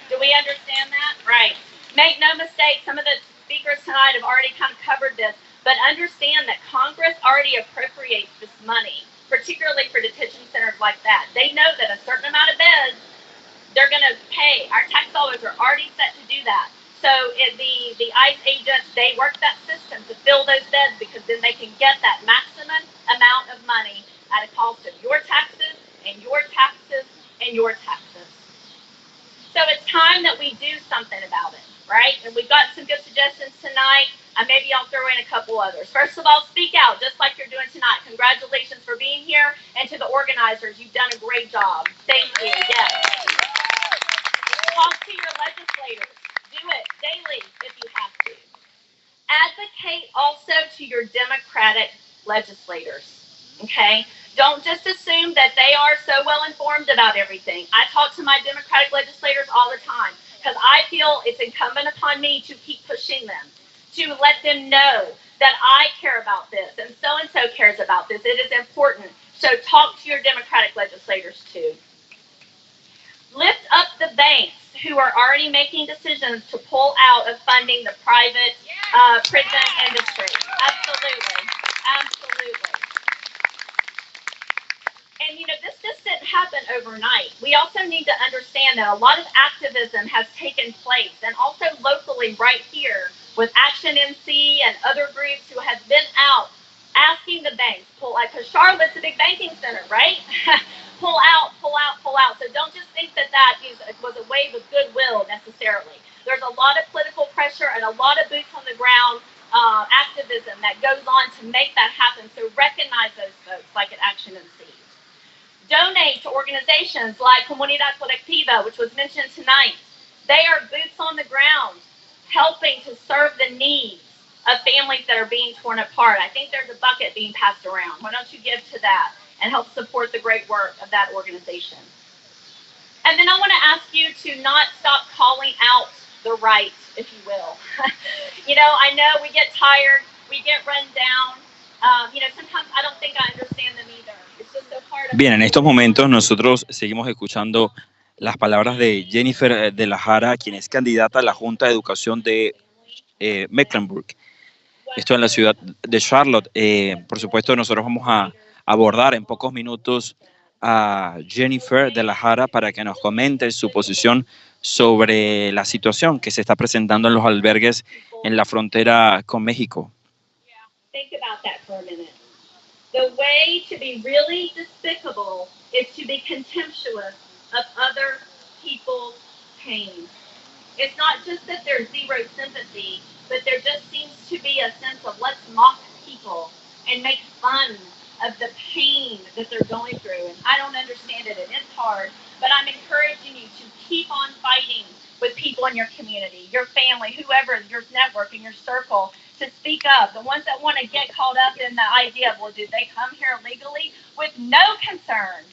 Do we understand that? Right. Make no mistake, some of the speakers tonight have already kind of covered this, but understand that Congress already appropriates this money, particularly for detention centers like that. They know that a certain amount of beds they're going to pay. Our tax dollars are already set to do that. So the ICE agents, they work that system to fill those beds because then they can get that maximum amount of money at a cost of your taxes and your taxes and your taxes. So it's time that we do something about it, right? And we've got some good suggestions tonight. Maybe I'll throw in a couple others. First of all, speak out, just like you're doing tonight. Congratulations for being here. And to the organizers, you've done a great job. Thank you. Yes. Talk to your legislators. Do it daily if you have to. Advocate also to your Democratic legislators, okay? Don't just assume that they are so well informed about everything. I talk to my Democratic legislators all the time because I feel it's incumbent upon me to keep pushing them, to let them know that I care about this and so cares about this. It is important. So talk to your Democratic legislators too. Lift up the banks who are already making decisions to pull out of funding the private prison industry. Absolutely. Absolutely. And, you know, this just didn't happen overnight. We also need to understand that a lot of activism has taken place, and also locally right here with Action NC and other groups who have been out asking the banks, pull out, because Charlotte's a big banking center, right? Pull out, pull out, pull out. So don't just think that was a wave of goodwill necessarily. There's a lot of political pressure and a lot of boots on the ground activism that goes on to make that happen. So recognize those folks like at Action NC. Donate to organizations like Comunidad Colectiva, which was mentioned tonight. They are boots on the ground, helping to serve the needs of families that are being torn apart. I think there's a bucket being passed around. Why don't you give to that and help support the great work of that organization? And then I want to ask you to not stop calling out the right, if you will. You know, I know we get tired, we get run down. You know, sometimes I don't think I understand them either. It's just so hard. Bien, en estos momentos nosotros seguimos escuchando las palabras de Jennifer de la Jara, quien es candidata a la Junta de Educación de Mecklenburg. Esto en la ciudad de Charlotte. Por supuesto, nosotros vamos a abordar en pocos minutos a Jennifer de la Jara para que nos comente su posición sobre la situación que se está presentando en los albergues en la frontera con México. Think about that for a minute. The way to be really despicable is to be contemptuous of other people's pain. It's not just that there's zero sympathy, but there just seems to be a sense of let's mock people and make fun of the pain that they're going through. And I don't understand it, and it's hard, but I'm encouraging you to keep on fighting with people in your community, your family, whoever, your network, in your circle, to speak up. The ones that want to get caught up in the idea of, well, did they come here legally? With no concern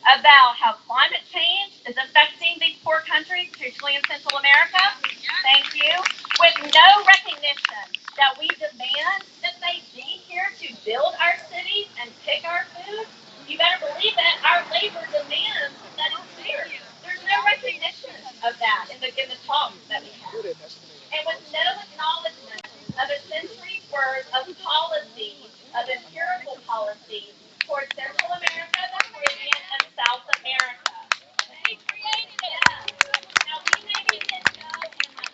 about how climate change is affecting these poor countries, particularly in Central America. Thank you. With no recognition that we demand that they be here to build our cities and pick our food. You better believe that our labor demands that it's fair. There's no recognition of that in the talks that we have. And with no acknowledgement of a century's worth of policy, of empirical policy towards Central America, the Caribbean, and South America. They created it. Yeah. Now, we maybe didn't know in the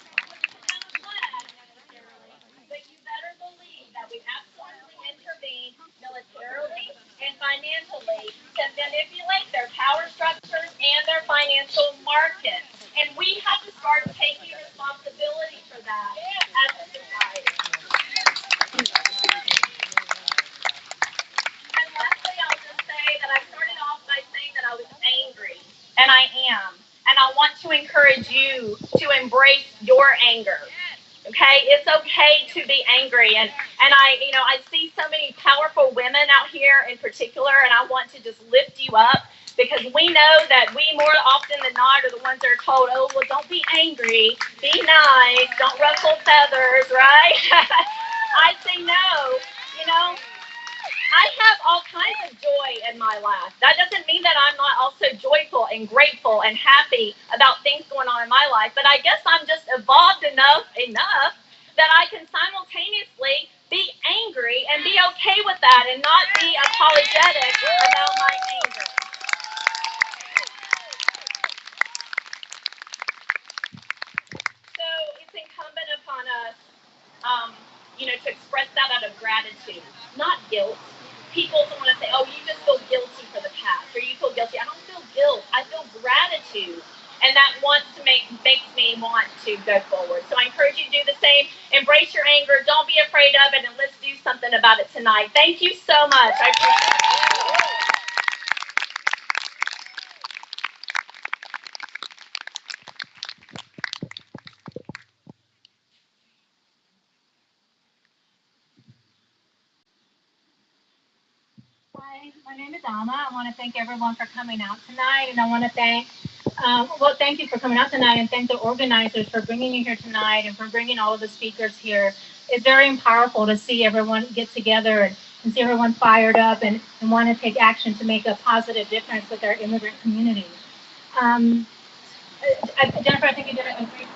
flag necessarily, but you better believe that we absolutely intervened militarily and financially to manipulate their power structures and their financial markets. And we have to start taking responsibility for that as a society. And lastly, I'll just say that I started off by saying that I was angry, and I am. And I want to encourage you to embrace your anger. Okay, it's okay to be angry, and I see so many powerful women out here in particular, and I want to just lift you up because we know that we more often than not are the ones that are told, oh, well, don't be angry, be nice, don't ruffle feathers, right? I say no, I have all kinds of joy in my life. That doesn't mean that I'm not also joyful and grateful and happy about things going on in my life, but I guess I'm just evolved enough that I can simultaneously be angry and be okay with that and not be apologetic about my anger. So it's incumbent upon us, um, to express that out of gratitude, not guilt. People don't want to say, "Oh, you just feel guilty for the past," or "You feel guilty." I don't feel guilt. I feel gratitude, and that makes me want to go forward. So I encourage you to do the same. Embrace your anger. Don't be afraid of it, and let's do something about it tonight. Thank you so much. I appreciate it. Hi, my name is Alma. I want to thank everyone for coming out tonight, and I want to thank you for coming out tonight, and thank the organizers for bringing you here tonight and for bringing all of the speakers here. It's very powerful to see everyone get together and see everyone fired up and want to take action to make a positive difference with our immigrant community. Um, Jennifer, I think you did a great speech.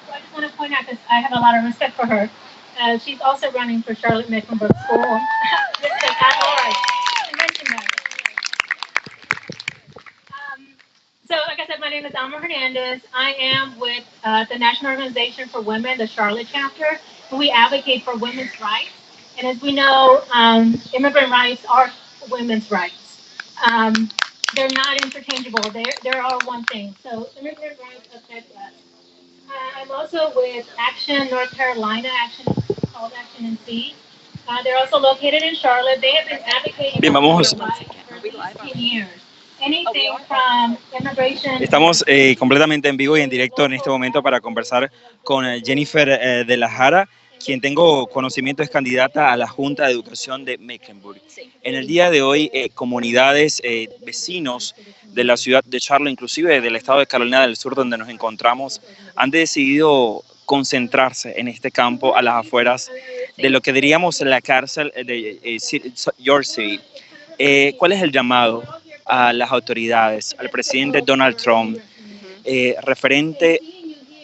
So I just want to point out, because I have a lot of respect for her. She's also running for Charlotte Mecklenburg School. I mentioned that. Um, so, like I said, my name is Alma Hernandez. I am with the National Organization for Women, the Charlotte chapter, and we advocate for women's rights. And as we know, immigrant rights are women's rights. Um, they're not interchangeable. They're all one thing. So immigrant rights affect us. I'm also with Action North Carolina, Action called Action NC. They're also located in Charlotte. They have been advocating Bien, for vamos. women's rights for at least 10 years. Anything from immigration. Estamos completamente en vivo y en directo en este momento para conversar con Jennifer de la Jara, quien tengo conocimiento es candidata a la Junta de Educación de Mecklenburg. En el día de hoy, comunidades, vecinos de la ciudad de Charlotte, inclusive del estado de Carolina del Sur, donde nos encontramos, han decidido concentrarse en este campo a las afueras de lo que diríamos la cárcel de York City. ¿Cuál es el llamado a las autoridades, al presidente Donald Trump, referente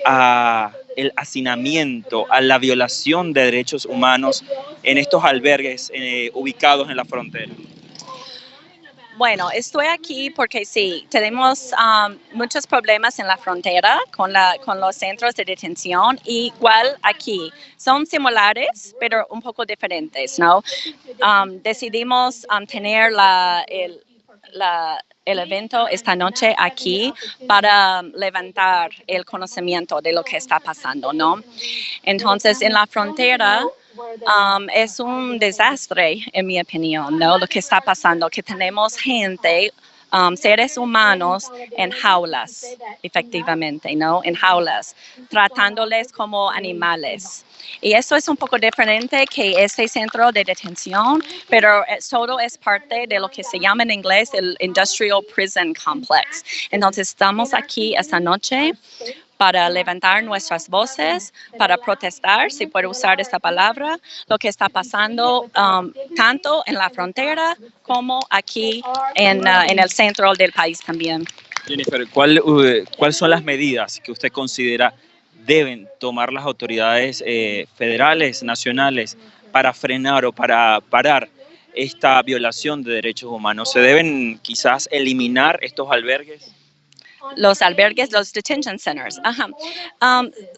a el hacinamiento, a la violación de derechos humanos en estos albergues ubicados en la frontera? Bueno, estoy aquí porque sí, tenemos muchos problemas en la frontera con los centros de detención, igual aquí. Son similares, pero un poco diferentes, ¿no? Decidimos tener el evento esta noche aquí para levantar el conocimiento de lo que está pasando, ¿no? Entonces, en la frontera es un desastre, en mi opinión, ¿no? Lo que está pasando, que tenemos gente, seres humanos en jaulas, efectivamente, ¿no? En jaulas, tratándoles como animales. Y eso es un poco diferente que este centro de detención, pero todo es parte de lo que se llama en inglés el Industrial Prison Complex. Entonces, estamos aquí esta noche para levantar nuestras voces, para protestar, si puedo usar esta palabra, lo que está pasando tanto en la frontera como aquí en el centro del país también. Jennifer, ¿cuáles son las medidas que usted considera deben tomar las autoridades federales, nacionales, para frenar o para parar esta violación de derechos humanos? ¿Se deben quizás eliminar estos albergues? Los albergues, los detention centers. Ajá.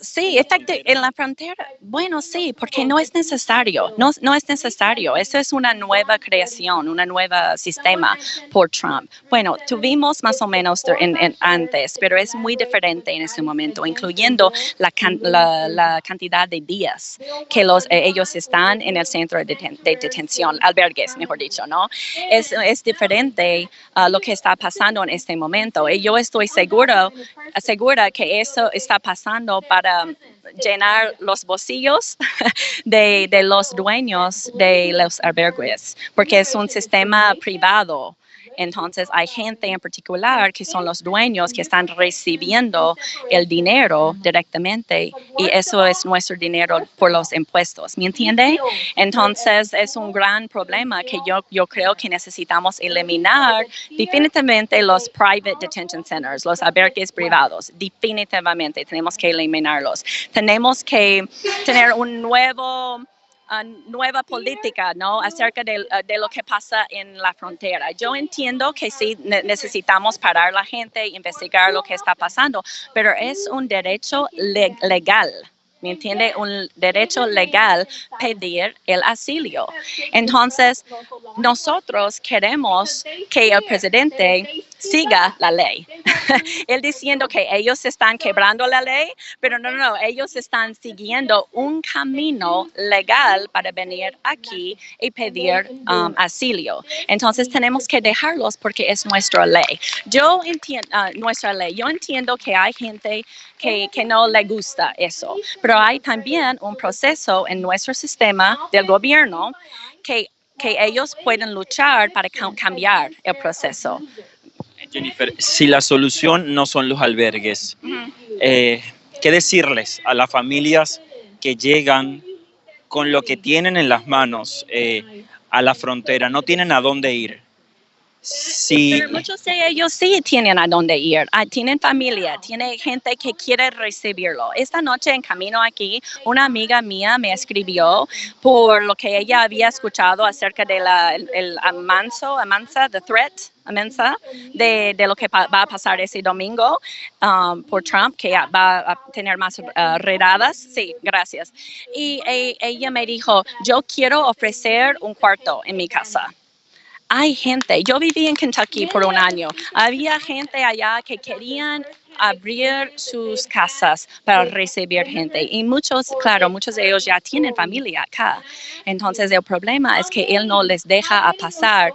Sí, en la frontera, bueno, sí, porque no es necesario, no es necesario. Eso es una nueva creación, una nueva sistema por Trump. Bueno, tuvimos más o menos antes, pero es muy diferente en ese momento, incluyendo la cantidad de días que ellos están en el centro de detención, albergues, mejor dicho, ¿no? Es diferente lo que está pasando en este momento. Y yo estoy segura que eso está pasando para llenar los bolsillos de los dueños de los albergues, porque es un sistema privado. Entonces hay gente en particular que son los dueños que están recibiendo el dinero directamente y eso es nuestro dinero por los impuestos, ¿me entiende? Entonces es un gran problema que yo creo que necesitamos eliminar definitivamente los private detention centers, los albergues privados, definitivamente tenemos que eliminarlos. Tenemos que tener un nueva política, ¿no? Acerca de lo que pasa en la frontera. Yo entiendo que sí necesitamos parar la gente, investigar lo que está pasando, pero es un derecho legal. ¿Me entiende? Un derecho legal pedir el asilo. Entonces, nosotros queremos que el presidente siga la ley. Él diciendo que ellos están quebrando la ley, pero no, ellos están siguiendo un camino legal para venir aquí y pedir asilo. Entonces tenemos que dejarlos porque es nuestra ley. Yo entiendo que hay gente que no le gusta eso, pero hay también un proceso en nuestro sistema del gobierno que ellos pueden luchar para cambiar el proceso. Jennifer, si la solución no son los albergues, ¿qué decirles a las familias que llegan con lo que tienen en las manos a la frontera? No tienen a dónde ir. Sí. Pero muchos de ellos sí tienen a dónde ir, tienen familia, tiene gente que quiere recibirlo. Esta noche en camino aquí, una amiga mía me escribió por lo que ella había escuchado acerca de el amenaza de lo que va a pasar ese domingo por Trump, que va a tener más redadas. Sí, gracias. Y ella me dijo, yo quiero ofrecer un cuarto en mi casa. Hay gente, yo viví en Kentucky por un año, había gente allá que querían abrir sus casas para recibir gente y muchos de ellos ya tienen familia acá. Entonces el problema es que él no les deja pasar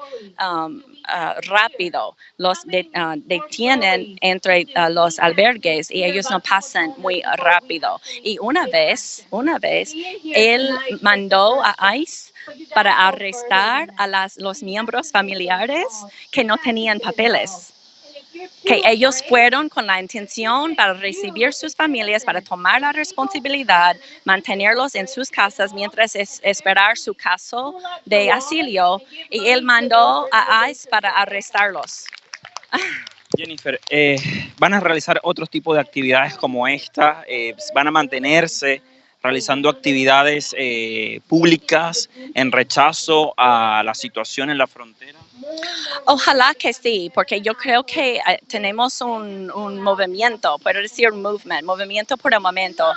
rápido, los detienen entre los albergues y ellos no pasan muy rápido. Y una vez, él mandó a ICE para arrestar a los miembros familiares que no tenían papeles, que ellos fueron con la intención para recibir sus familias, para tomar la responsabilidad, mantenerlos en sus casas mientras esperar su caso de asilo, y él mandó a ICE para arrestarlos. Jennifer, ¿van a realizar otros tipos de actividades como esta? ¿Van a mantenerse realizando actividades públicas en rechazo a la situación en la frontera? Ojalá que sí, porque yo creo que tenemos un movimiento, puedo decir movimiento por el momento.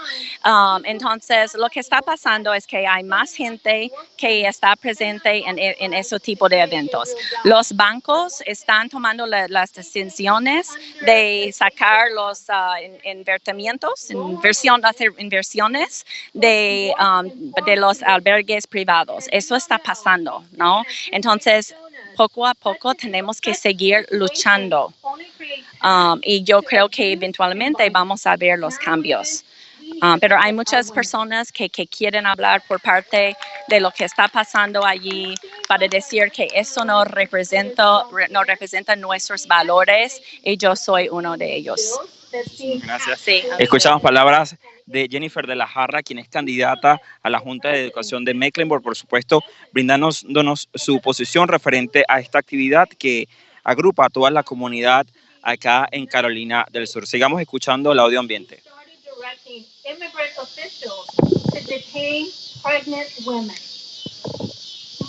Entonces, lo que está pasando es que hay más gente que está presente en ese tipo de eventos. Los bancos están tomando las decisiones de sacar los hacer inversiones de los albergues privados. Eso está pasando, ¿no? Entonces, poco a poco tenemos que seguir luchando y yo creo que eventualmente vamos a ver los cambios. Pero hay muchas personas que quieren hablar por parte de lo que está pasando allí para decir que eso no representa nuestros valores y yo soy uno de ellos. Gracias. Sí. Escuchamos palabras de Jennifer de la Jarra, quien es candidata a la Junta de Educación de Mecklenburg, por supuesto, brindándonos su posición referente a esta actividad que agrupa a toda la comunidad acá en Carolina del Sur. Sigamos escuchando el audio ambiente.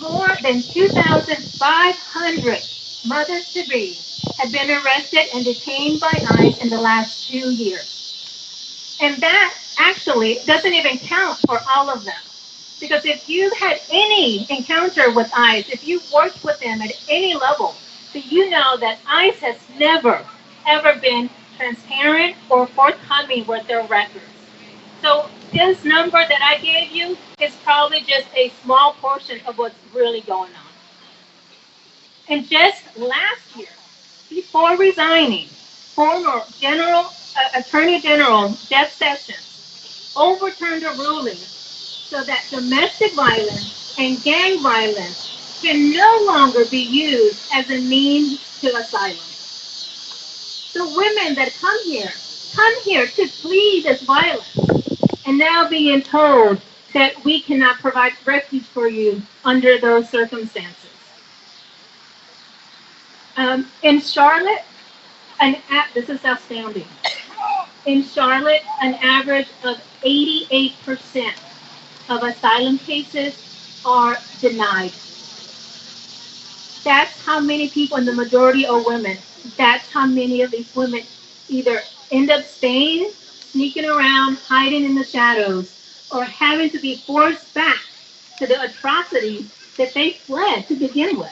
More than 2,500 mothers-to-be have been arrested and detained by ICE in the last 2 years. And that actually doesn't even count for all of them. Because if you've had any encounter with ICE, if you've worked with them at any level, so you know that ICE has never, ever been transparent or forthcoming with their records. So this number that I gave you is probably just a small portion of what's really going on. And just last year, before resigning, former Attorney General Jeff Sessions overturned a ruling so that domestic violence and gang violence can no longer be used as a means to asylum. So women that come here to flee this violence, and now being told that we cannot provide refuge for you under those circumstances. In Charlotte, this is astounding. In Charlotte, an average of 88% of asylum cases are denied. That's how many people, and the majority are women. That's how many of these women either end up staying, sneaking around, hiding in the shadows, or having to be forced back to the atrocities that they fled to begin with.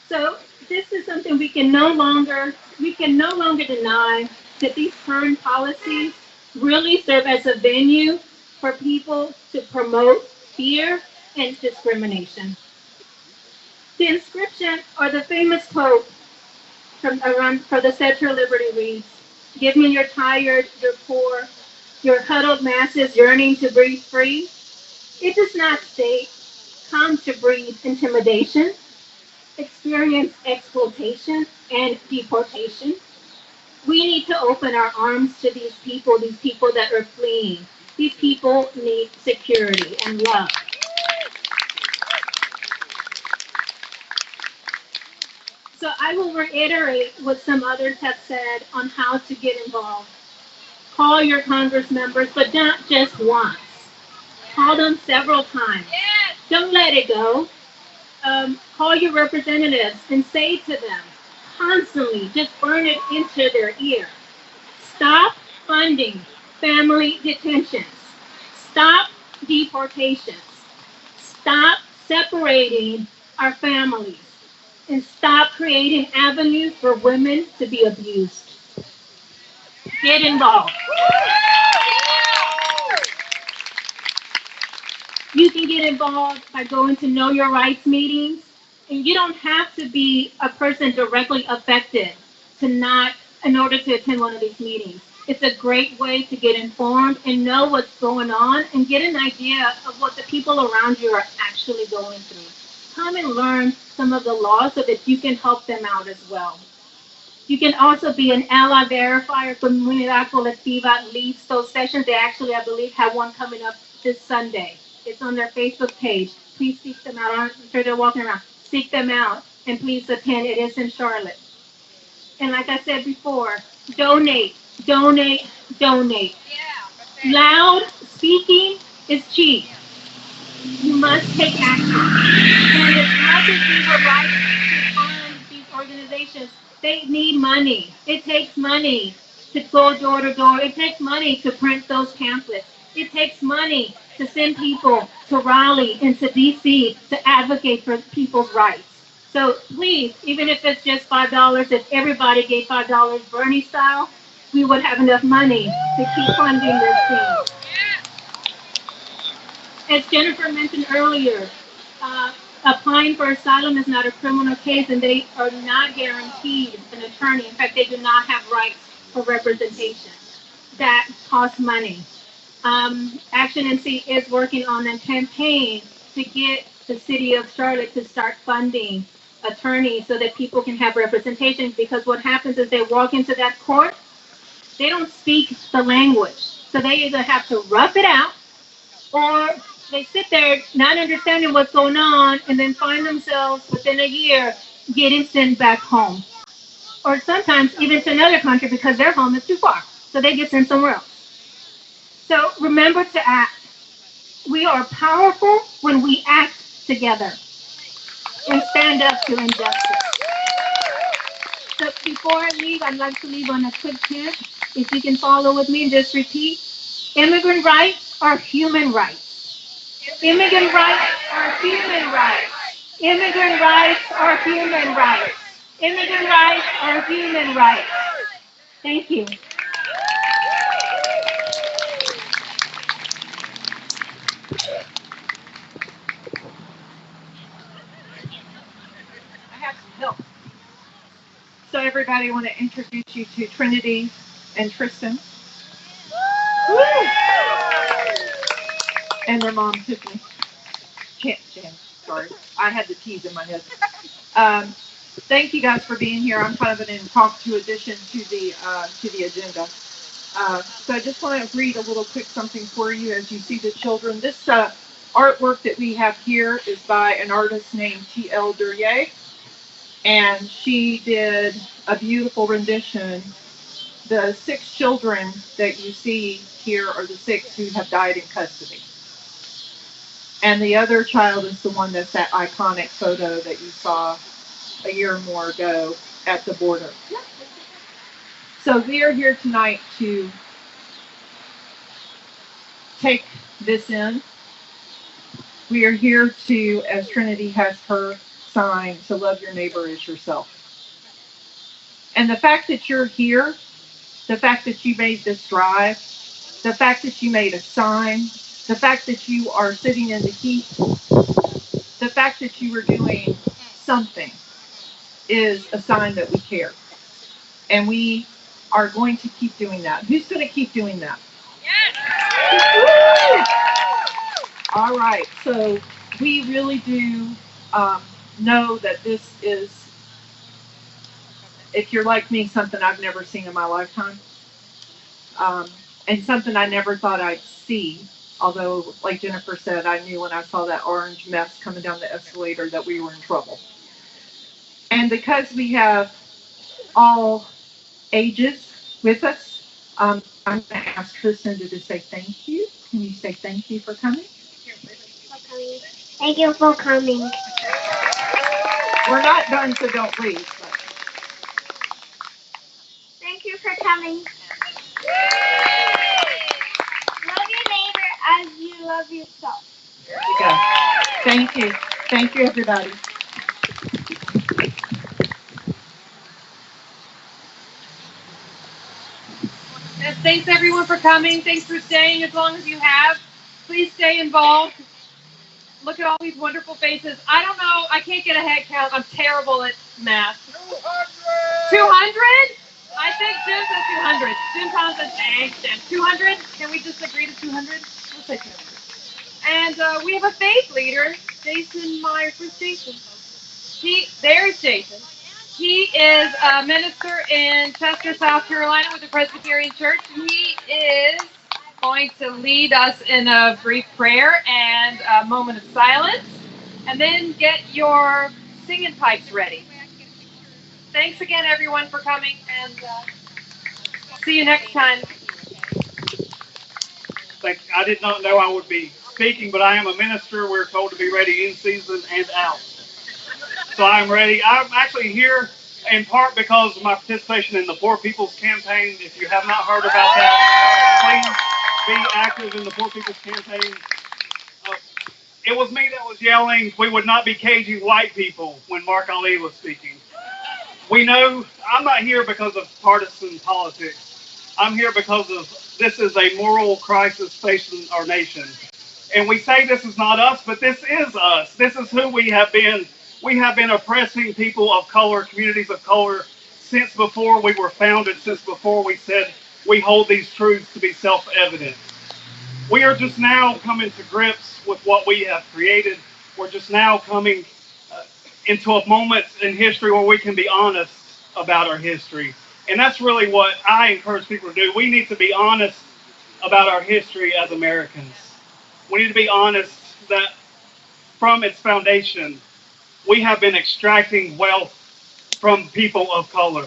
So this is something we can no longer deny, that these current policies really serve as a venue for people to promote fear and discrimination. The inscription, or the famous quote from around for the Statue of Liberty reads, "Give me your tired, your poor, your huddled masses yearning to breathe free." It does not state, "Come to breathe intimidation, experience exploitation and deportation." We need to open our arms to these people that are fleeing. These people need security and love. So I will reiterate what some others have said on how to get involved. Call your Congress members, but not just once. Call them several times. Don't let it go. Call your representatives and say to them constantly, just burn it into their ear. Stop funding family detentions. Stop deportations. Stop separating our families. And stop creating avenues for women to be abused. Get involved. You can get involved by going to Know Your Rights meetings, and you don't have to be a person directly affected in order to attend one of these meetings. It's a great way to get informed and know what's going on and get an idea of what the people around you are actually going through. Come and learn some of the laws so that you can help them out as well. You can also be an ally verifier. Comunidad Colectiva leads those sessions. They actually, I believe, have one coming up this Sunday. It's on their Facebook page. Please seek them out. I'm sure they're walking around. Seek them out and please attend. It is in Charlotte. And like I said before, donate, donate, donate. Loud speaking is cheap. You must take action. And as much as we would like to fund these organizations, they need money. It takes money to go door to door. It takes money to print those pamphlets. It takes money to send people to Raleigh and to DC to advocate for people's rights. So please, even if it's just $5, if everybody gave $5 Bernie style, we would have enough money to keep funding this thing. As Jennifer mentioned earlier, applying for asylum is not a criminal case, and they are not guaranteed an attorney. In fact, they do not have rights for representation. That costs money. Action NC is working on a campaign to get the city of Charlotte to start funding attorneys so that people can have representation, because what happens is they walk into that court, they don't speak the language. So they either have to rough it out, or they sit there not understanding what's going on and then find themselves within a year getting sent back home. Or sometimes even to another country because their home is too far. So they get sent somewhere else. So remember to act. We are powerful when we act together and stand up to injustice. So before I leave, I'd like to leave on a quick tip. If you can follow with me and just repeat. Immigrant rights are human rights. Immigrant rights are human rights. Immigrant rights are human rights. Immigrant rights are human rights. Thank you. I have some help. So everybody, I want to introduce you to Trinity and Tristan. Woo! And their mom, Tiffany. Jen, sorry. I had the T's in my head. Thank you guys for being here. I'm kind of an impromptu addition to the agenda. So I just want to read a little quick something for you as you see the children. This artwork that we have here is by an artist named T.L. Duryea, and she did a beautiful rendition. The 6 children that you see here are the 6 who have died in custody. And the other child is the one that's that iconic photo that you saw a year or more ago at the border. So we are here tonight to take this in. We are here to, as Trinity has her sign, to love your neighbor as yourself. And the fact that you're here, the fact that you made this drive, the fact that you made a sign, the fact that you are sitting in the heat, the fact that you are doing something is a sign that we care. And we are going to keep doing that. Who's going to keep doing that? Yes. All right. So we really do know that this is, if you're like me, something I've never seen in my lifetime. And something I never thought I'd see. Although, like Jennifer said, I knew when I saw that orange mess coming down the escalator that we were in trouble. And because we have all ages with us, I'm going to ask Kristen to just say thank you. Can you say thank you for coming? Thank you for coming. We're not done, so don't leave. But. Thank you for coming. Love your neighbor as you love yourself. There you go. Thank you. Thank you, everybody. Yes, thanks everyone for coming. Thanks for staying as long as you have. Please stay involved. Look at all these wonderful faces. I don't know. I can't get a head count. I'm terrible at math. 200? I think Jim says 200. Jim Tom says, thanks, Jim. 200? Can we just agree to 200? We'll say 200. And we have a faith leader, Jason Meyer. Where's Jason? There's Jason. He is a minister in Chester, South Carolina with the Presbyterian Church. He is going to lead us in a brief prayer and a moment of silence, and then get your singing pipes ready. Thanks again, everyone, for coming, and see you next time. I did not know I would be speaking, but I am a minister. We're told to be ready in season and out. So I'm ready. I'm actually here in part because of my participation in the Poor People's Campaign. If you have not heard about that, please be active in the Poor People's Campaign. It was me that was yelling, we would not be caging white people when Mark Ali was speaking. We know I'm not here because of partisan politics. I'm here because of this is a moral crisis facing our nation. And we say this is not us, but this is us. This is who we have been. We have been oppressing people of color, communities of color, since before we were founded, since before we said we hold these truths to be self-evident. We are just now coming to grips with what we have created. We're just now coming into a moment in history where we can be honest about our history. And that's really what I encourage people to do. We need to be honest about our history as Americans. We need to be honest that from its foundation, we have been extracting wealth from people of color.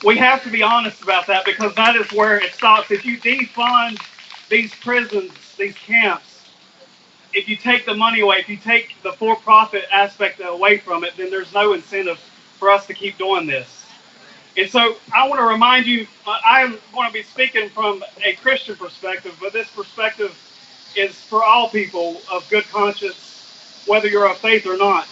We have to be honest about that because that is where it stops. If you defund these prisons, these camps, if you take the money away, if you take the for-profit aspect away from it, then there's no incentive for us to keep doing this. And so I want to remind you, I'm going to be speaking from a Christian perspective, but this perspective is for all people of good conscience, whether you're of faith or not.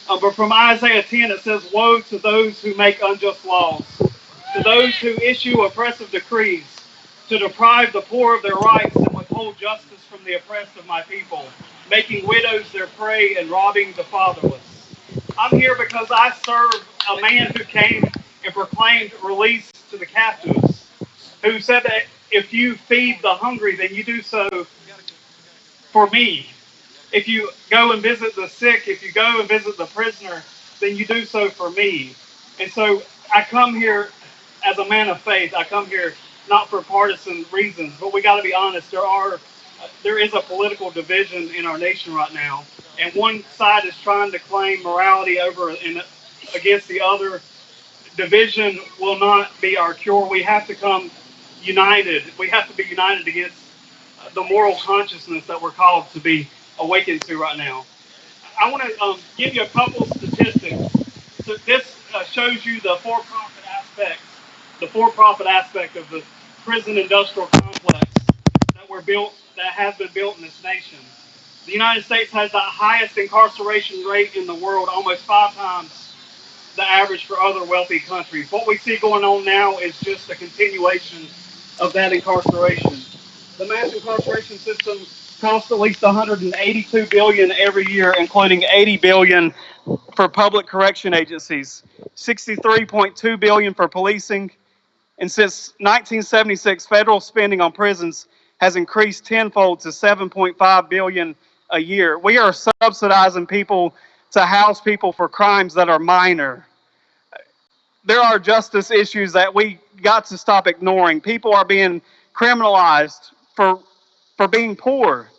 But from Isaiah 10, it says, woe to those who make unjust laws, to those who issue oppressive decrees, to deprive the poor of their rights and withhold justice from the oppressed of my people, making widows their prey and robbing the fatherless. I'm here because I serve a man who came and proclaimed release to the captives, who said that if you feed the hungry, then you do so for me. If you go and visit the sick, if you go and visit the prisoner, then you do so for me. And so I come here as a man of faith. I come here not for partisan reasons, but we got to be honest. There is a political division in our nation right now, and one side is trying to claim morality over and against the other. Division will not be our cure. We have to come united. We have to be united against the moral consciousness that we're called to be awakened to right now. I want to give you a couple statistics. So this shows you the for-profit aspect of the prison industrial complex that has been built in this nation. The United States has the highest incarceration rate in the world, almost 5 times the average for other wealthy countries. What we see going on now is just a continuation of that incarceration. The mass incarceration system costs at least 182 billion every year, including 80 billion for public correction agencies, 63.2 billion for policing, and since 1976, federal spending on prisons has increased tenfold to 7.5 billion a year. We are subsidizing people to house people for crimes that are minor. There are justice issues that we got to stop ignoring. People are being criminalized for being poor.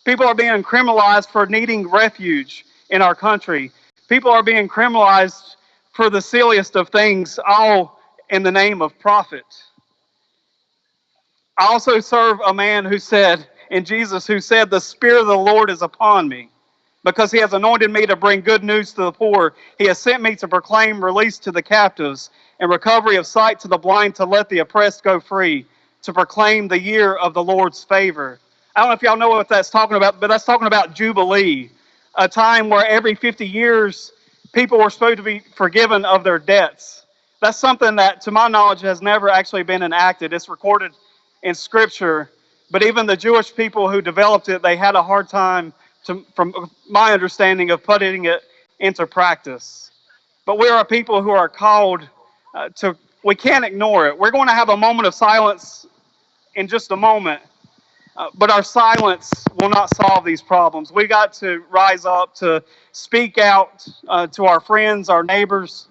People are being criminalized for needing refuge in our country. People are being criminalized for the silliest of things, all in the name of profit. I also serve a man who said, in Jesus, who said, "The Spirit of the Lord is upon me, because he has anointed me to bring good news to the poor. He has sent me to proclaim release to the captives and recovery of sight to the blind, to let the oppressed go free, to proclaim the year of the Lord's favor." I don't know if y'all know what that's talking about, but that's talking about Jubilee, a time where every 50 years people were supposed to be forgiven of their debts. That's something that, to my knowledge, has never actually been enacted. It's recorded in Scripture, but even the Jewish people who developed it, they had a hard time, from my understanding, of putting it into practice. But we are a people who are called we can't ignore it. We're going to have a moment of silence in just a moment, but our silence will not solve these problems. We got to rise up to speak out to our friends, our neighbors.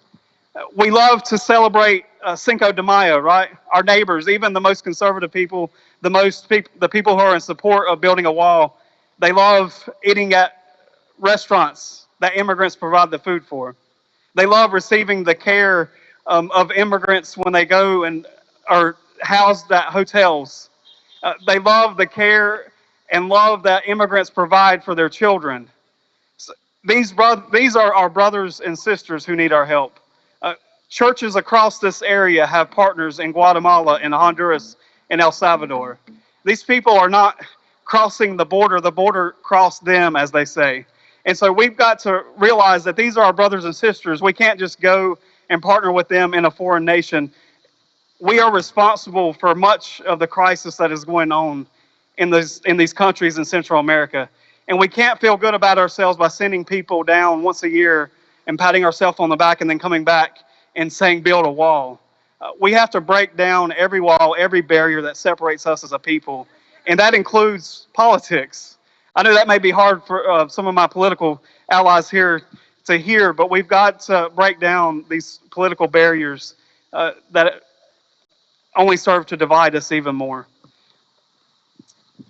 We love to celebrate Cinco de Mayo, right? Our neighbors, even the most conservative people, the people who are in support of building a wall, they love eating at restaurants that immigrants provide the food for. They love receiving the care of immigrants when they go and are housed at hotels. They love the care and love that immigrants provide for their children. So these are our brothers and sisters who need our help. Churches across this area have partners in Guatemala, in Honduras, and El Salvador. These people are not crossing the border crossed them, as they say. And so we've got to realize that these are our brothers and sisters. We can't just go and partner with them in a foreign nation. We are responsible for much of the crisis that is going on in these countries in Central America. And we can't feel good about ourselves by sending people down once a year and patting ourselves on the back and then coming back and saying, build a wall. We have to break down every wall, every barrier that separates us as a people. And that includes politics. I know that may be hard for some of my political allies here to hear, but we've got to break down these political barriers that only serve to divide us even more.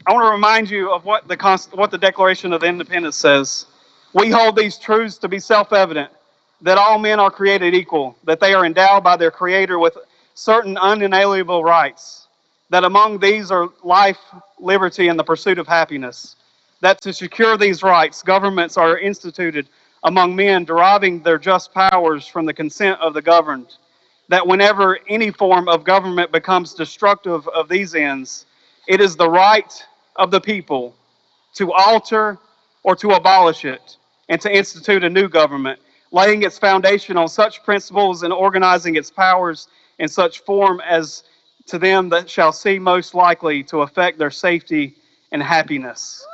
I want to remind you of what the Declaration of Independence says. We hold these truths to be self-evident, that all men are created equal, that they are endowed by their Creator with certain unalienable rights, that among these are life, liberty, and the pursuit of happiness, that to secure these rights, governments are instituted among men, deriving their just powers from the consent of the governed, that whenever any form of government becomes destructive of these ends, it is the right of the people to alter or to abolish it, and to institute a new government, laying its foundation on such principles and organizing its powers in such form as to them that shall seem most likely to affect their safety and happiness.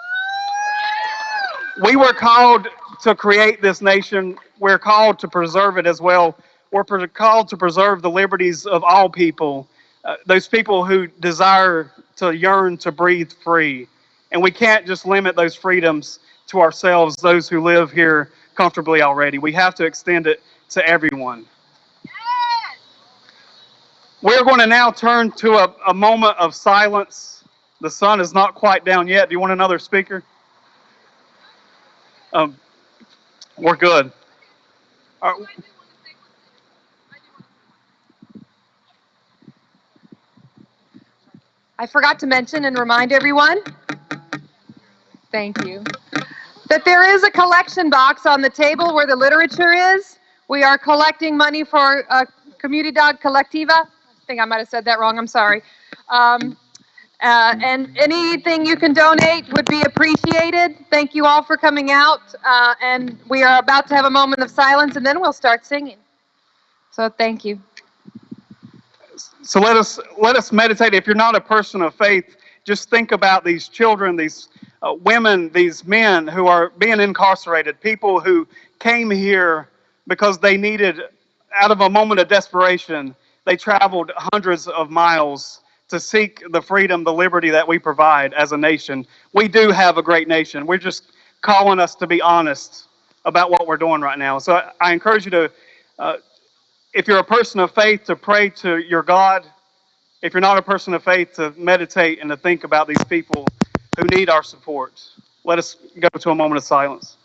We were called to create this nation. We're called to preserve it as well. We're called to preserve the liberties of all people, those people who desire to yearn to breathe free. And we can't just limit those freedoms to ourselves, those who live here comfortably already. We have to extend it to everyone. We're going to now turn to a moment of silence. The sun is not quite down yet. Do you want another speaker? We're good. I forgot to mention and remind everyone, thank you, that there is a collection box on the table where the literature is. We are collecting money for Comunidad Colectiva. I think I might have said that wrong, I'm sorry. And anything you can donate would be appreciated. Thank you all for coming out. And we are about to have a moment of silence, and then we'll start singing. So thank you. So let us meditate. If you're not a person of faith, just think about these children, these women, these men who are being incarcerated, people who came here because they needed, out of a moment of desperation, they traveled hundreds of miles to seek the freedom, the liberty that we provide as a nation. We do have a great nation. We're just calling us to be honest about what we're doing right now. So I encourage you to, if you're a person of faith, to pray to your God. If you're not a person of faith, to meditate and to think about these people who need our support. Let us go to a moment of silence.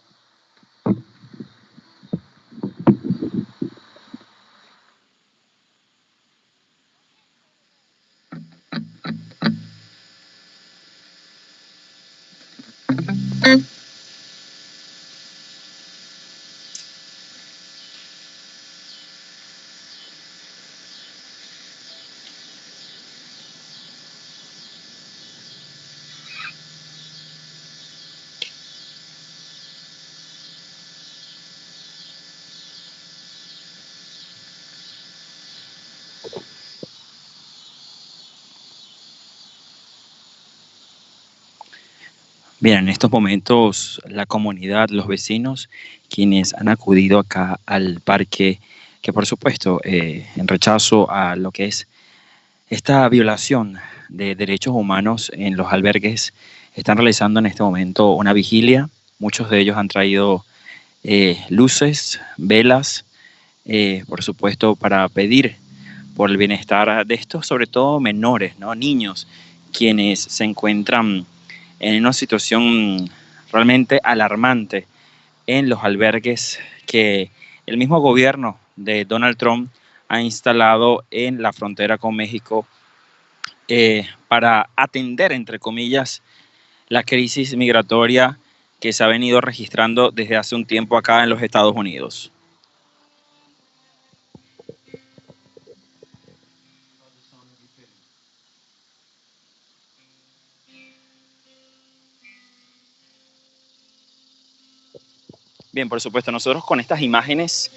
Bien, en estos momentos la comunidad, los vecinos, quienes han acudido acá al parque, que por supuesto en rechazo a lo que es esta violación de derechos humanos en los albergues, están realizando en este momento una vigilia. Muchos de ellos han traído luces, velas, por supuesto para pedir por el bienestar de estos, sobre todo menores, ¿no? Niños, quienes se encuentran en una situación realmente alarmante en los albergues que el mismo gobierno de Donald Trump ha instalado en la frontera con México para atender, entre comillas, la crisis migratoria que se ha venido registrando desde hace un tiempo acá en los Estados Unidos. Bien, por supuesto, nosotros con estas imágenes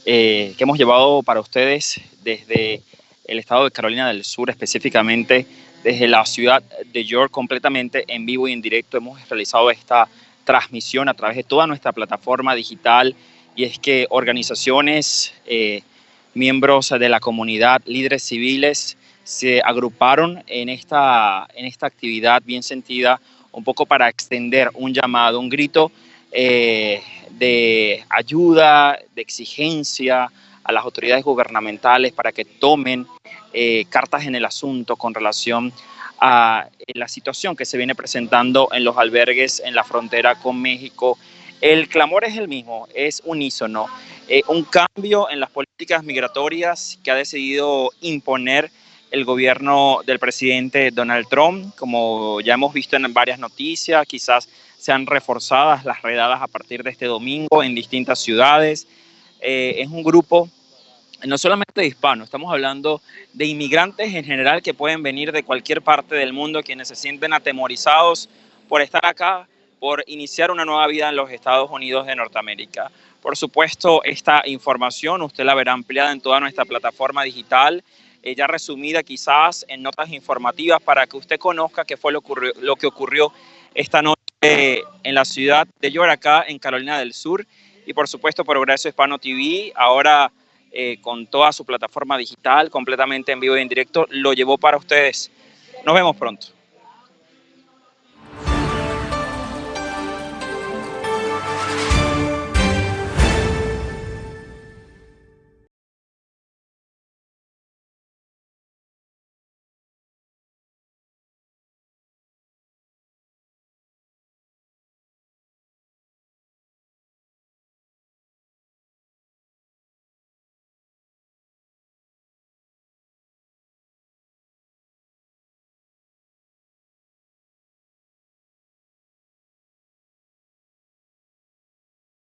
que hemos llevado para ustedes desde el estado de Carolina del Sur, específicamente desde la ciudad de York, completamente en vivo y en directo, hemos realizado esta transmisión a través de toda nuestra plataforma digital, y es que organizaciones, miembros de la comunidad, líderes civiles, se agruparon en esta actividad bien sentida, un poco para extender un llamado, un grito de ayuda, de exigencia a las autoridades gubernamentales para que tomen cartas en el asunto con relación a la situación que se viene presentando en los albergues en la frontera con México. El clamor es el mismo, es unísono, un cambio en las políticas migratorias que ha decidido imponer el gobierno del presidente Donald Trump. Como ya hemos visto en varias noticias, quizás sean reforzadas las redadas a partir de este domingo en distintas ciudades. Es un grupo no solamente de hispanos, estamos hablando de inmigrantes en general que pueden venir de cualquier parte del mundo, quienes se sienten atemorizados por estar acá, por iniciar una nueva vida en los Estados Unidos de Norteamérica. Por supuesto, esta información usted la verá ampliada en toda nuestra plataforma digital, ya resumida quizás en notas informativas para que usted conozca qué fue lo que ocurrió esta noche en la ciudad de York, acá en Carolina del Sur. Y por supuesto, Progreso Hispano TV, ahora con toda su plataforma digital, completamente en vivo y en directo, lo llevó para ustedes. Nos vemos pronto.